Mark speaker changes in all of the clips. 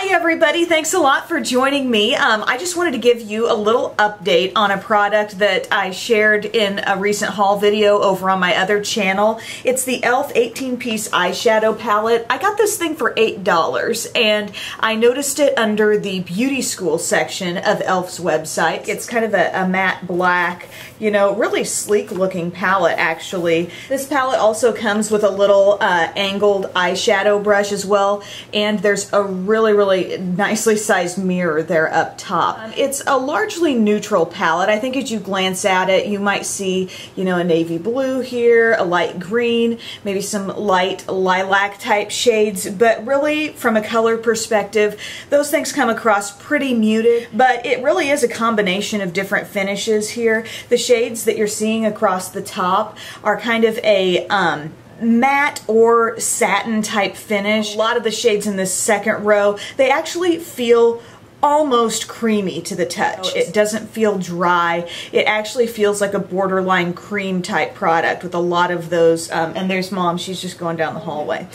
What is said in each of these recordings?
Speaker 1: Hi everybody, thanks a lot for joining me. I just wanted to give you a little update on a product that I shared in a recent haul video over on my other channel. It's the E.L.F 18-piece eyeshadow palette. I got this thing for $8 and I noticed it under the beauty school section of E.L.F's website. It's kind of a matte black, you know, really sleek looking palette actually. This palette also comes with a little angled eyeshadow brush as well, and there's a really nicely sized mirror there up top. It's a largely neutral palette. I think as you glance at it, you might see, you know, a navy blue here, a light green, maybe some light lilac type shades, but really from a color perspective, those things come across pretty muted, but it really is a combination of different finishes here. The shades that you're seeing across the top are kind of a matte or satin type finish. A lot of the shades in this second row, they actually feel almost creamy to the touch. It doesn't feel dry. It actually feels like a borderline cream type product with a lot of those, and there's Mom, she's just going down the hallway.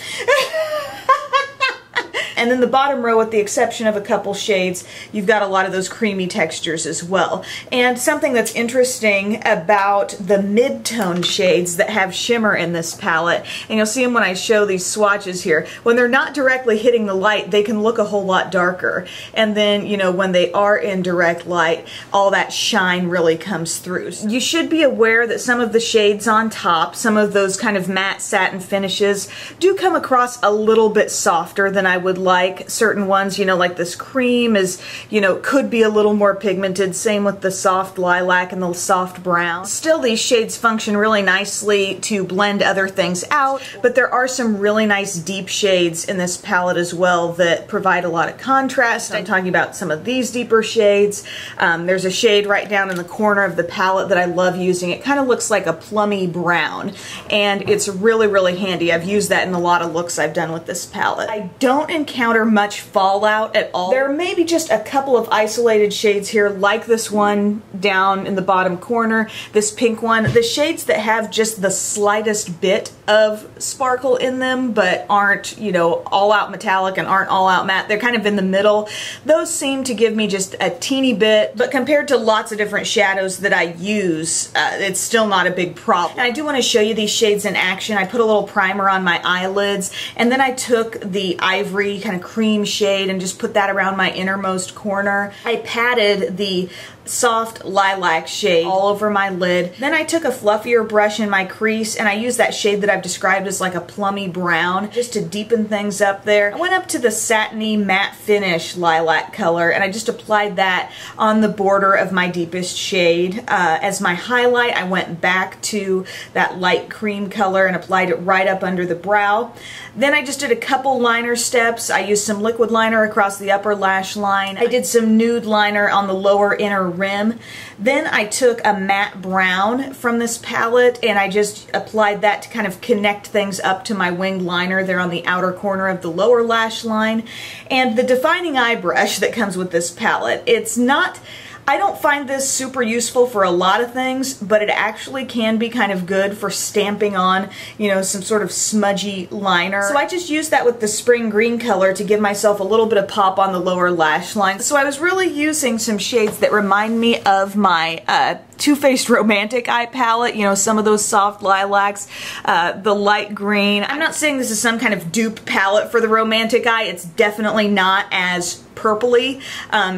Speaker 1: And then the bottom row, with the exception of a couple shades, you've got a lot of those creamy textures as well. And something that's interesting about the mid-tone shades that have shimmer in this palette, and you'll see them when I show these swatches here, when they're not directly hitting the light, they can look a whole lot darker. And then, you know, when they are in direct light, all that shine really comes through. You should be aware that some of the shades on top, some of those kind of matte satin finishes, do come across a little bit softer than I would like. Certain ones, you know, like this cream is, you know, could be a little more pigmented. Same with the soft lilac and the soft brown. Still, these shades function really nicely to blend other things out, but there are some really nice deep shades in this palette as well that provide a lot of contrast. I'm talking about some of these deeper shades. There's a shade right down in the corner of the palette that I love using. It kind of looks like a plummy brown, and it's really handy. I've used that in a lot of looks I've done with this palette. I don't encounter much fallout at all. There may be just a couple of isolated shades here, like this one down in the bottom corner, this pink one. The shades that have just the slightest bit of sparkle in them but aren't, you know, all out metallic and aren't all out matte, they're kind of in the middle. Those seem to give me just a teeny bit, but compared to lots of different shadows that I use, it's still not a big problem. And I do want to show you these shades in action. I put a little primer on my eyelids, and then I took the ivory kind of cream shade and just put that around my innermost corner. I patted the soft lilac shade all over my lid. Then I took a fluffier brush in my crease and I used that shade that I've described as like a plummy brown just to deepen things up there. I went up to the satiny matte finish lilac color and I just applied that on the border of my deepest shade. As my highlight, I went back to that light cream color and applied it right up under the brow. Then I just did a couple liner steps. I used some liquid liner across the upper lash line. I did some nude liner on the lower inner rim. Then I took a matte brown from this palette and I just applied that to kind of connect things up to my winged liner there on the outer corner of the lower lash line. And the defining eye brush that comes with this palette, it's not, I don't find this super useful for a lot of things, but it actually can be kind of good for stamping on, you know, some sort of smudgy liner. So I just used that with the spring green color to give myself a little bit of pop on the lower lash line. So I was really using some shades that remind me of my Too Faced Romantic Eye palette, you know, some of those soft lilacs, the light green. I'm not saying this is some kind of dupe palette for the Romantic Eye. It's definitely not as purpley,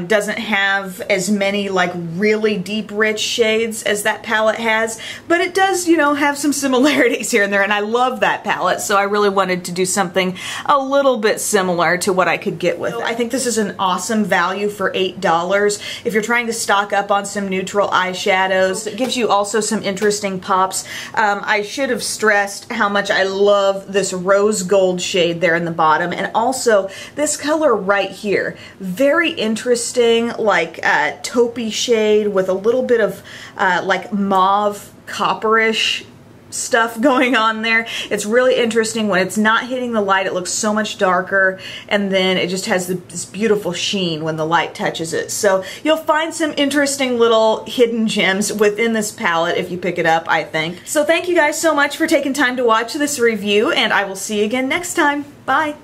Speaker 1: doesn't have as many like really deep rich shades as that palette has, but it does, you know, have some similarities here and there, and I love that palette, so I really wanted to do something a little bit similar to what I could get with it. I think this is an awesome value for $8 if you're trying to stock up on some neutral eyeshadows. It gives you also some interesting pops. I should have stressed how much I love this rose gold shade there in the bottom, and also this color right here. Very interesting, like taupey shade with a little bit of like mauve copperish stuff going on there. It's really interesting. When it's not hitting the light, it looks so much darker, and then it just has this beautiful sheen when the light touches it. So you'll find some interesting little hidden gems within this palette if you pick it up, I think. So thank you guys so much for taking time to watch this review, and I will see you again next time. Bye!